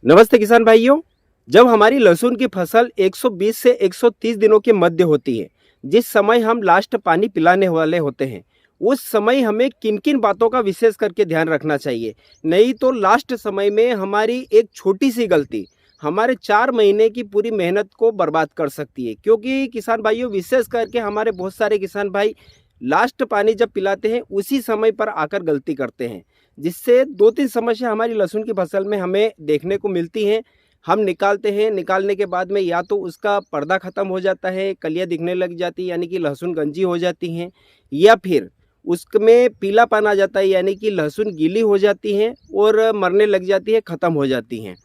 नमस्ते किसान भाइयों। जब हमारी लहसुन की फसल 120 से 130 दिनों के मध्य होती है, जिस समय हम लास्ट पानी पिलाने वाले होते हैं, उस समय हमें किन किन बातों का विशेष करके ध्यान रखना चाहिए। नहीं तो लास्ट समय में हमारी एक छोटी सी गलती हमारे 4 महीने की पूरी मेहनत को बर्बाद कर सकती है। क्योंकि किसान भाइयों, विशेष करके हमारे बहुत सारे किसान भाई लास्ट पानी जब पिलाते हैं उसी समय पर आकर गलती करते हैं, जिससे 2-3 समस्या हमारी लहसुन की फसल में हमें देखने को मिलती हैं। हम निकालते हैं, निकालने के बाद में या तो उसका पर्दा ख़त्म हो जाता है, कलियाँ दिखने लग जाती है यानी कि लहसुन गंजी हो जाती हैं, या फिर उसमें पीलापन आ जाता है यानी कि लहसुन गीली हो जाती हैं और मरने लग जाती है, ख़त्म हो जाती हैं,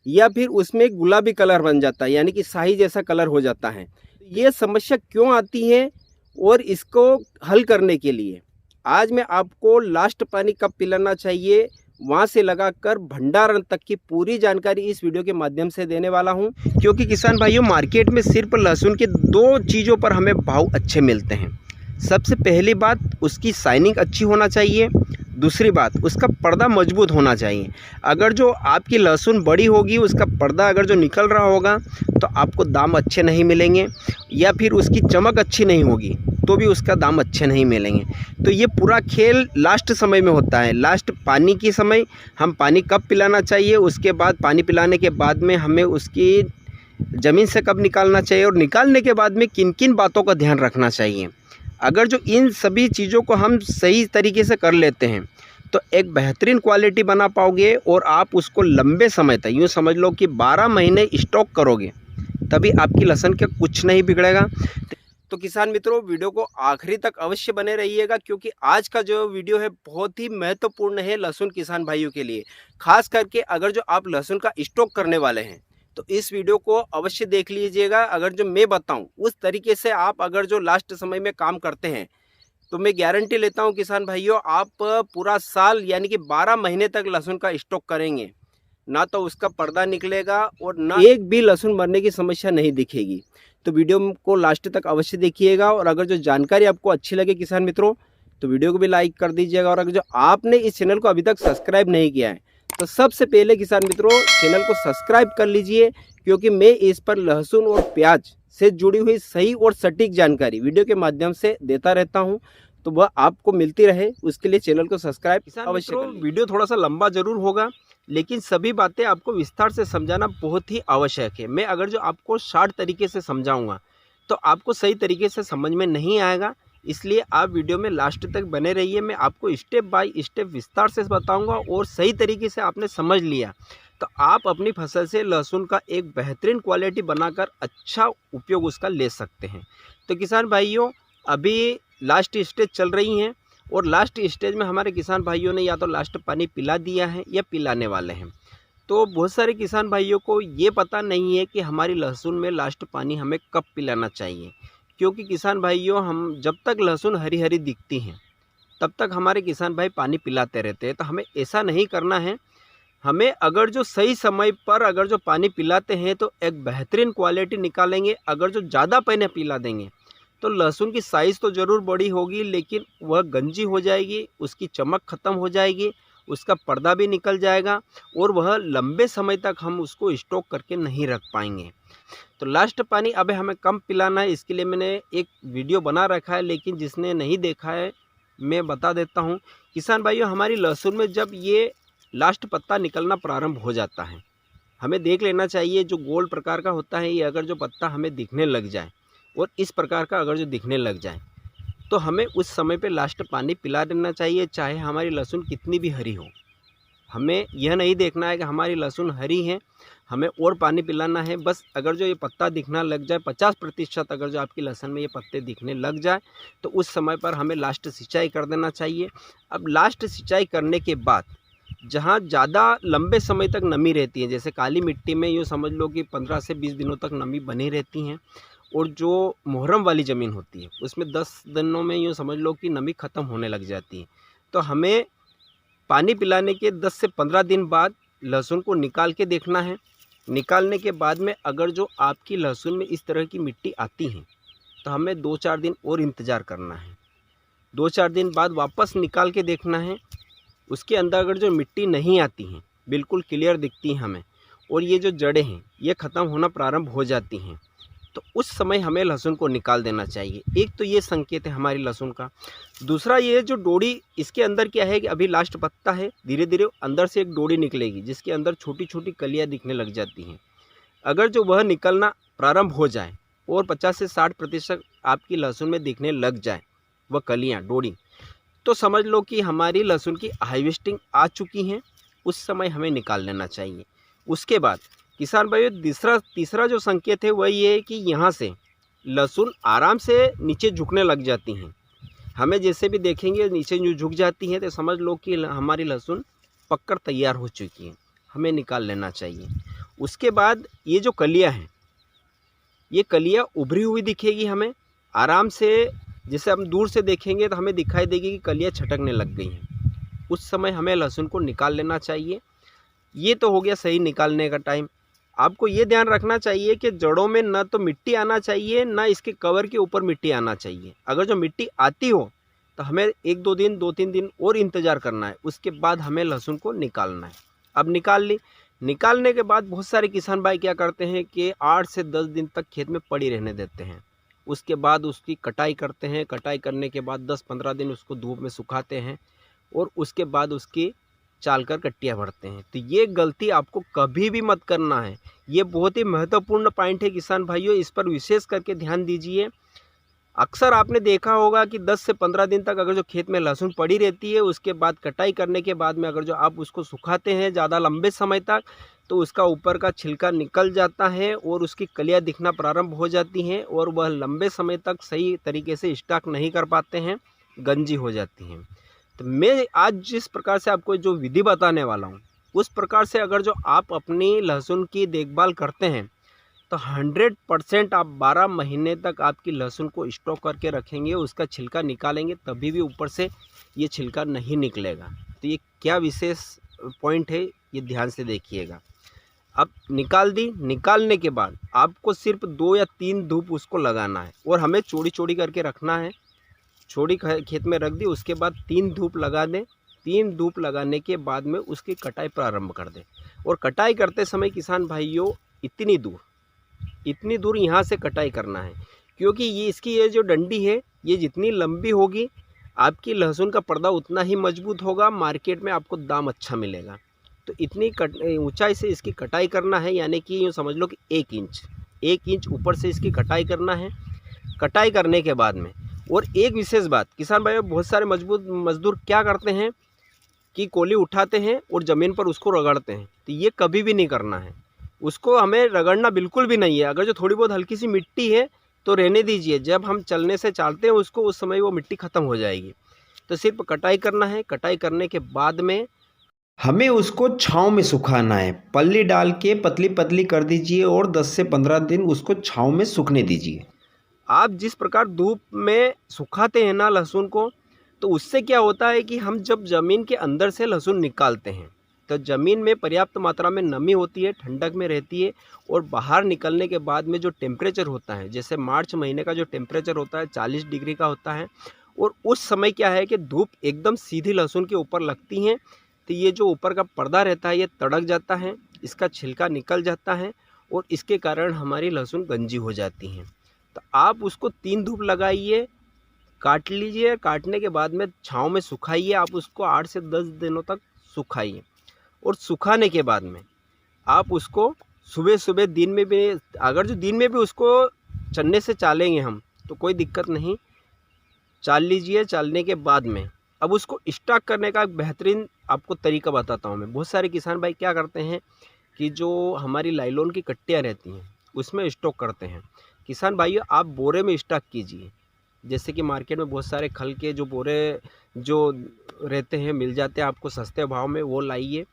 या फिर उसमें गुलाबी कलर बन जाता है यानी कि स्याही जैसा कलर हो जाता है। ये समस्या क्यों आती है और इसको हल करने के लिए आज मैं आपको लास्ट पानी कब पिलाना चाहिए, वहाँ से लगाकर भंडारण तक की पूरी जानकारी इस वीडियो के माध्यम से देने वाला हूँ। क्योंकि किसान भाइयों, मार्केट में सिर्फ लहसुन के 2 चीज़ों पर हमें भाव अच्छे मिलते हैं। सबसे पहली बात, उसकी शाइनिंग अच्छी होना चाहिए। दूसरी बात, उसका पर्दा मजबूत होना चाहिए। अगर जो आपकी लहसुन बड़ी होगी, उसका पर्दा अगर जो निकल रहा होगा तो आपको दाम अच्छे नहीं मिलेंगे, या फिर उसकी चमक अच्छी नहीं होगी तो भी उसका दाम अच्छे नहीं मिलेंगे। तो ये पूरा खेल लास्ट समय में होता है। लास्ट पानी की समय हम पानी कब पिलाना चाहिए, उसके बाद पानी पिलाने के बाद में हमें उसकी ज़मीन से कब निकालना चाहिए और निकालने के बाद में किन किन बातों का ध्यान रखना चाहिए। अगर जो इन सभी चीज़ों को हम सही तरीके से कर लेते हैं तो एक बेहतरीन क्वालिटी बना पाओगे और आप उसको लंबे समय तक, यूँ समझ लो कि 12 महीने स्टॉक करोगे, तभी आपकी लहसुन का कुछ नहीं बिगड़ेगा। तो किसान मित्रों, वीडियो को आखिरी तक अवश्य बने रहिएगा, क्योंकि आज का जो वीडियो है बहुत ही महत्वपूर्ण है लहसुन किसान भाइयों के लिए। खास करके अगर जो आप लहसुन का स्टॉक करने वाले हैं तो इस वीडियो को अवश्य देख लीजिएगा। अगर जो मैं बताऊं उस तरीके से आप अगर जो लास्ट समय में काम करते हैं तो मैं गारंटी लेता हूं किसान भाइयों, आप पूरा साल यानी कि 12 महीने तक लहसुन का स्टॉक करेंगे, ना तो उसका पर्दा निकलेगा और ना एक भी लहसुन मरने की समस्या नहीं दिखेगी। तो वीडियो को लास्ट तक अवश्य देखिएगा, और अगर जो जानकारी आपको अच्छी लगे किसान मित्रों तो वीडियो को भी लाइक कर दीजिएगा। और अगर जो आपने इस चैनल को अभी तक सब्सक्राइब नहीं किया है तो सबसे पहले किसान मित्रों चैनल को सब्सक्राइब कर लीजिए, क्योंकि मैं इस पर लहसुन और प्याज से जुड़ी हुई सही और सटीक जानकारी वीडियो के माध्यम से देता रहता हूं, तो वह आपको मिलती रहे उसके लिए चैनल को सब्सक्राइब अवश्य कर लीजिए। वीडियो थोड़ा सा लंबा जरूर होगा, लेकिन सभी बातें आपको विस्तार से समझाना बहुत ही आवश्यक है। मैं अगर जो आपको शॉर्ट तरीके से समझाऊंगा तो आपको सही तरीके से समझ में नहीं आएगा, इसलिए आप वीडियो में लास्ट तक बने रहिए। मैं आपको स्टेप बाय स्टेप विस्तार से बताऊंगा, और सही तरीके से आपने समझ लिया तो आप अपनी फसल से लहसुन का एक बेहतरीन क्वालिटी बनाकर अच्छा उपयोग उसका ले सकते हैं। तो किसान भाइयों, अभी लास्ट स्टेज चल रही हैं, और लास्ट स्टेज में हमारे किसान भाइयों ने या तो लास्ट पानी पिला दिया है या पिलाने वाले हैं। तो बहुत सारे किसान भाइयों को ये पता नहीं है कि हमारी लहसुन में लास्ट पानी हमें कब पिलाना चाहिए। क्योंकि किसान भाइयों, हम जब तक लहसुन हरी हरी दिखती हैं तब तक हमारे किसान भाई पानी पिलाते रहते हैं। तो हमें ऐसा नहीं करना है। हमें अगर जो सही समय पर अगर जो पानी पिलाते हैं तो एक बेहतरीन क्वालिटी निकालेंगे। अगर जो ज़्यादा पानी पिला देंगे तो लहसुन की साइज़ तो ज़रूर बड़ी होगी, लेकिन वह गंजी हो जाएगी, उसकी चमक ख़त्म हो जाएगी, उसका पर्दा भी निकल जाएगा, और वह लंबे समय तक हम उसको स्टॉक करके नहीं रख पाएंगे। तो लास्ट पानी अब हमें कम पिलाना है, इसके लिए मैंने एक वीडियो बना रखा है, लेकिन जिसने नहीं देखा है मैं बता देता हूँ। किसान भाइयों, हमारी लहसुन में जब ये लास्ट पत्ता निकलना प्रारंभ हो जाता है, हमें देख लेना चाहिए जो गोल प्रकार का होता है, ये अगर जो पत्ता हमें दिखने लग जाए और इस प्रकार का अगर जो दिखने लग जाए तो हमें उस समय पे लास्ट पानी पिला देना चाहिए, चाहे हमारी लहसुन कितनी भी हरी हो। हमें यह नहीं देखना है कि हमारी लहसुन हरी है हमें और पानी पिलाना है। बस अगर जो ये पत्ता दिखना लग जाए, 50% अगर जो आपकी लहसुन में ये पत्ते दिखने लग जाए तो उस समय पर हमें लास्ट सिंचाई कर देना चाहिए। अब लास्ट सिंचाई करने के बाद जहाँ ज़्यादा लंबे समय तक नमी रहती है, जैसे काली मिट्टी में यूँ समझ लो कि 15 से 20 दिनों तक नमी बनी रहती हैं, और जो मुहर्रम वाली ज़मीन होती है उसमें 10 दिनों में यूँ समझ लो कि नमी ख़त्म होने लग जाती है। तो हमें पानी पिलाने के 10 से 15 दिन बाद लहसुन को निकाल के देखना है। निकालने के बाद में अगर जो आपकी लहसुन में इस तरह की मिट्टी आती है तो हमें 2-4 दिन और इंतज़ार करना है। 2-4 दिन बाद वापस निकाल के देखना है। उसके अंदर अगर जो मिट्टी नहीं आती है, बिल्कुल क्लियर दिखती है हमें, और ये जो जड़ें हैं ये ख़त्म होना प्रारंभ हो जाती हैं, तो उस समय हमें लहसुन को निकाल देना चाहिए। एक तो ये संकेत है हमारी लहसुन का। दूसरा ये जो डोरी इसके अंदर क्या है कि अभी लास्ट पत्ता है, धीरे धीरे अंदर से एक डोरी निकलेगी जिसके अंदर छोटी छोटी कलियाँ दिखने लग जाती हैं। अगर जो वह निकलना प्रारंभ हो जाए और 50 से 60% आपकी लहसुन में दिखने लग जाए वह कलियाँ, डोरी, तो समझ लो कि हमारी लहसुन की हार्वेस्टिंग आ चुकी हैं। उस समय हमें निकाल लेना चाहिए। उसके बाद किसान भाइयों तीसरा जो संकेत है वह ये है कि यहाँ से लहसुन आराम से नीचे झुकने लग जाती हैं। हमें जैसे भी देखेंगे नीचे जो झुक जाती हैं तो समझ लो कि हमारी लहसुन पककर तैयार हो चुकी है, हमें निकाल लेना चाहिए। उसके बाद ये जो कलियाँ हैं ये कलियाँ उभरी हुई दिखेगी हमें आराम से। जैसे हम दूर से देखेंगे तो हमें दिखाई देगी कि कलियाँ छटकने लग गई हैं। उस समय हमें लहसुन को निकाल लेना चाहिए। ये तो हो गया सही निकालने का टाइम। आपको ये ध्यान रखना चाहिए कि जड़ों में ना तो मिट्टी आना चाहिए, ना इसके कवर के ऊपर मिट्टी आना चाहिए। अगर जो मिट्टी आती हो तो हमें 1-2 दिन 2-3 दिन और इंतज़ार करना है, उसके बाद हमें लहसुन को निकालना है। अब निकाल ली। निकालने के बाद बहुत सारे किसान भाई क्या करते हैं कि 8 से 10 दिन तक खेत में पड़ी रहने देते हैं। उसके बाद उसकी कटाई करते हैं। कटाई करने के बाद 10-15 दिन उसको धूप में सुखाते हैं और उसके बाद उसकी चाल कर कट्टियाँ भरते हैं। तो ये गलती आपको कभी भी मत करना है। ये बहुत ही महत्वपूर्ण पॉइंट है किसान भाइयों, इस पर विशेष करके ध्यान दीजिए। अक्सर आपने देखा होगा कि 10 से 15 दिन तक अगर जो खेत में लहसुन पड़ी रहती है, उसके बाद कटाई करने के बाद में अगर जो आप उसको सुखाते हैं ज़्यादा लंबे समय तक, तो उसका ऊपर का छिलका निकल जाता है और उसकी कलियाँ दिखना प्रारंभ हो जाती हैं और वह लंबे समय तक सही तरीके से स्टॉक नहीं कर पाते हैं, गंजी हो जाती हैं। तो मैं आज जिस प्रकार से आपको जो विधि बताने वाला हूँ, उस प्रकार से अगर जो आप अपनी लहसुन की देखभाल करते हैं तो 100% आप 12 महीने तक आपकी लहसुन को स्टॉक करके रखेंगे। उसका छिलका निकालेंगे तभी भी ऊपर से ये छिलका नहीं निकलेगा। तो ये क्या विशेष पॉइंट है, ये ध्यान से देखिएगा। अब निकाल दी। निकालने के बाद आपको सिर्फ 2 या 3 धूप उसको लगाना है और हमें चौड़ी चौड़ी करके रखना है। चौड़ी खेत में रख दी, उसके बाद 3 धूप लगा दें। 3 धूप लगाने के बाद में उसकी कटाई प्रारंभ कर दें। और कटाई करते समय किसान भाइयों इतनी दूर यहाँ से कटाई करना है, क्योंकि ये जो डंडी है ये जितनी लंबी होगी आपकी लहसुन का पर्दा उतना ही मजबूत होगा, मार्केट में आपको दाम अच्छा मिलेगा। तो इतनी ऊंचाई से इसकी कटाई करना है, यानी कि यूँ समझ लो कि 1 इंच ऊपर से इसकी कटाई करना है। कटाई करने के बाद में और एक विशेष बात किसान भाइयों, बहुत सारे मजदूर क्या करते हैं कि कोली उठाते हैं और ज़मीन पर उसको रगड़ते हैं। तो ये कभी भी नहीं करना है, उसको हमें रगड़ना बिल्कुल भी नहीं है। अगर जो थोड़ी बहुत हल्की सी मिट्टी है तो रहने दीजिए, जब हम चलने से चालते हैं उसको, उस समय वो मिट्टी ख़त्म हो जाएगी। तो सिर्फ कटाई करना है। कटाई करने के बाद में हमें उसको छांव में सुखाना है। पल्ली डाल के पतली पतली कर दीजिए और 10 से 15 दिन उसको छांव में सूखने दीजिए। आप जिस प्रकार धूप में सुखाते हैं ना लहसुन को, तो उससे क्या होता है कि हम जब ज़मीन के अंदर से लहसुन निकालते हैं तो ज़मीन में पर्याप्त मात्रा में नमी होती है, ठंडक में रहती है। और बाहर निकलने के बाद में जो टेम्परेचर होता है, जैसे मार्च महीने का जो टेम्परेचर होता है 40 डिग्री का होता है। और उस समय क्या है कि धूप एकदम सीधी लहसुन के ऊपर लगती हैं, तो ये जो ऊपर का पर्दा रहता है ये तड़क जाता है, इसका छिलका निकल जाता है और इसके कारण हमारी लहसुन गंजी हो जाती हैं। तो आप उसको 3 धूप लगाइए, काट लीजिए। काटने के बाद में छाँव में सुखाइए। आप उसको 8 से 10 दिनों तक सुखाइए। और सुखाने के बाद में आप उसको सुबह सुबह दिन में भी, अगर जो दिन में भी उसको चलने से चालेंगे हम तो कोई दिक्कत नहीं, चाल लीजिए। चालने के बाद में अब उसको स्टॉक करने का एक बेहतरीन आपको तरीका बताता हूँ मैं। बहुत सारे किसान भाई क्या करते हैं कि जो हमारी लाइलॉन की कट्टियाँ रहती हैं उसमें स्टॉक करते हैं। किसान भाइयों, आप बोरे में स्टॉक कीजिए। जैसे कि मार्केट में बहुत सारे खल के जो बोरे जो रहते हैं मिल जाते हैं आपको सस्ते भाव में, वो लाइए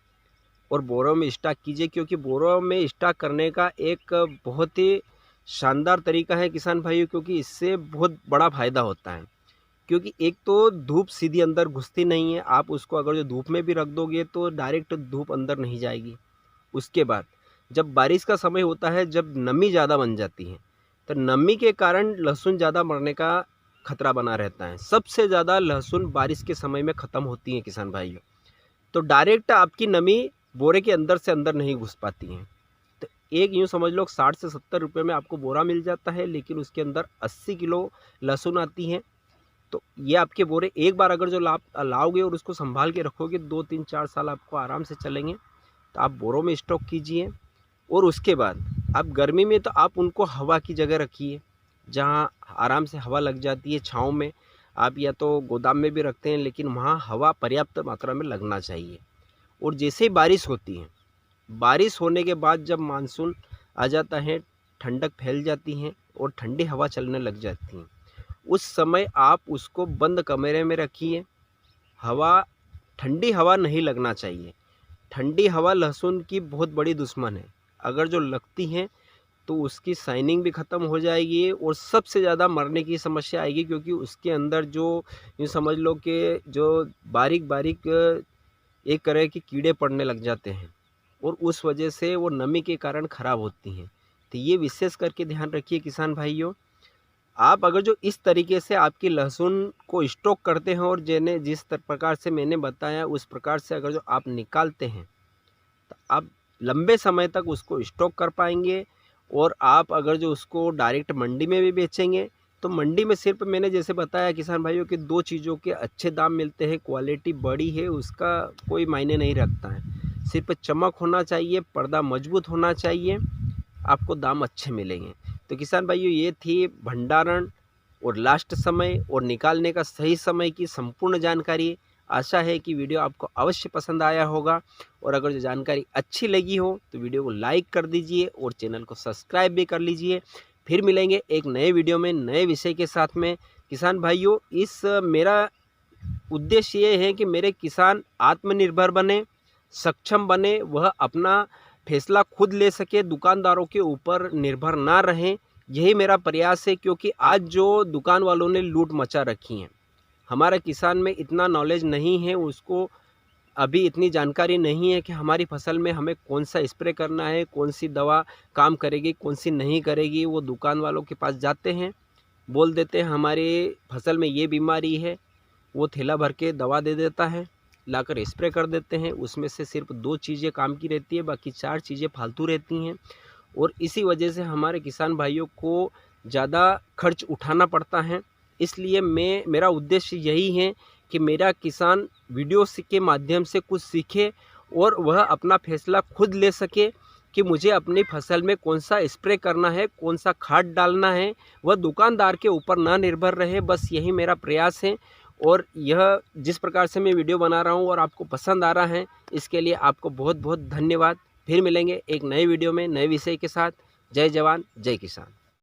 और बोरों में स्टॉक कीजिए। क्योंकि बोरों में स्टॉक करने का एक बहुत ही शानदार तरीका है किसान भाइयों, क्योंकि इससे बहुत बड़ा फ़ायदा होता है। क्योंकि एक तो धूप सीधी अंदर घुसती नहीं है, आप उसको अगर जो धूप में भी रख दोगे तो डायरेक्ट धूप अंदर नहीं जाएगी। उसके बाद जब बारिश का समय होता है, जब नमी ज़्यादा बन जाती है, तो नमी के कारण लहसुन ज़्यादा मरने का खतरा बना रहता है। सबसे ज़्यादा लहसुन बारिश के समय में ख़त्म होती है किसान भाइयों। तो डायरेक्ट आपकी नमी बोरे के अंदर से अंदर नहीं घुस पाती हैं। एक यूँ समझ लो 60 से 70 रुपये में आपको बोरा मिल जाता है, लेकिन उसके अंदर 80 किलो लहसुन आती है। तो ये आपके बोरे एक बार अगर जो लाओगे और उसको संभाल के रखोगे 2, 3, 4 साल आपको आराम से चलेंगे। तो आप बोरों में स्टॉक कीजिए। और उसके बाद आप गर्मी में तो आप उनको हवा की जगह रखिए, जहाँ आराम से हवा लग जाती है, छाँव में। आप या तो गोदाम में भी रखते हैं, लेकिन वहाँ हवा पर्याप्त मात्रा में लगना चाहिए। और जैसे ही बारिश होती है, बारिश होने के बाद जब मानसून आ जाता है, ठंडक फैल जाती है और ठंडी हवा चलने लग जाती है, उस समय आप उसको बंद कमरे में रखिए। ठंडी हवा नहीं लगना चाहिए। ठंडी हवा लहसुन की बहुत बड़ी दुश्मन है। अगर जो लगती है तो उसकी शाइनिंग भी ख़त्म हो जाएगी और सबसे ज़्यादा मरने की समस्या आएगी, क्योंकि उसके अंदर जो यूँ समझ लो कि जो बारीक बारीक एक तरह के कीड़े पड़ने लग जाते हैं और उस वजह से वो नमी के कारण ख़राब होती हैं। तो ये विशेष करके ध्यान रखिए किसान भाइयों। आप अगर जो इस तरीके से आपकी लहसुन को स्टॉक करते हैं और जिस प्रकार से मैंने बताया उस प्रकार से अगर जो आप निकालते हैं, तो आप लंबे समय तक उसको स्टॉक कर पाएंगे। और आप अगर जो उसको डायरेक्ट मंडी में भी बेचेंगे, तो मंडी में सिर्फ मैंने जैसे बताया किसान भाइयों कि 2 चीज़ों के अच्छे दाम मिलते हैं। क्वालिटी बड़ी है, उसका कोई मायने नहीं रखता है। सिर्फ चमक होना चाहिए, पर्दा मजबूत होना चाहिए, आपको दाम अच्छे मिलेंगे। तो किसान भाइयों, ये थी भंडारण और लास्ट समय और निकालने का सही समय की संपूर्ण जानकारी। आशा है कि वीडियो आपको अवश्य पसंद आया होगा, और अगर जो जानकारी अच्छी लगी हो तो वीडियो को लाइक कर दीजिए और चैनल को सब्सक्राइब भी कर लीजिए। फिर मिलेंगे एक नए वीडियो में नए विषय के साथ में। किसान भाइयों, मेरा उद्देश्य ये है कि मेरे किसान आत्मनिर्भर बने, सक्षम बने, वह अपना फैसला खुद ले सके, दुकानदारों के ऊपर निर्भर ना रहें। यही मेरा प्रयास है, क्योंकि आज जो दुकान वालों ने लूट मचा रखी है, हमारा किसान में इतना नॉलेज नहीं है, उसको अभी इतनी जानकारी नहीं है कि हमारी फसल में हमें कौन सा स्प्रे करना है, कौन सी दवा काम करेगी, कौन सी नहीं करेगी। वो दुकान वालों के पास जाते हैं, बोल देते हैं हमारे फसल में ये बीमारी है, वो थैला भर के दवा दे देता है, लाकर स्प्रे कर देते हैं। उसमें से सिर्फ 2 चीज़ें काम की रहती है, बाकी 4 चीज़ें फालतू रहती हैं। और इसी वजह से हमारे किसान भाइयों को ज़्यादा खर्च उठाना पड़ता है। इसलिए मेरा उद्देश्य यही है कि मेरा किसान वीडियो के माध्यम से कुछ सीखे और वह अपना फैसला खुद ले सके कि मुझे अपनी फसल में कौन सा स्प्रे करना है, कौन सा खाद डालना है। वह दुकानदार के ऊपर ना निर्भर रहे, बस यही मेरा प्रयास है। और यह जिस प्रकार से मैं वीडियो बना रहा हूँ और आपको पसंद आ रहा है, इसके लिए आपको बहुत बहुत धन्यवाद। फिर मिलेंगे एक नए वीडियो में नए विषय के साथ। जय जवान, जय किसान।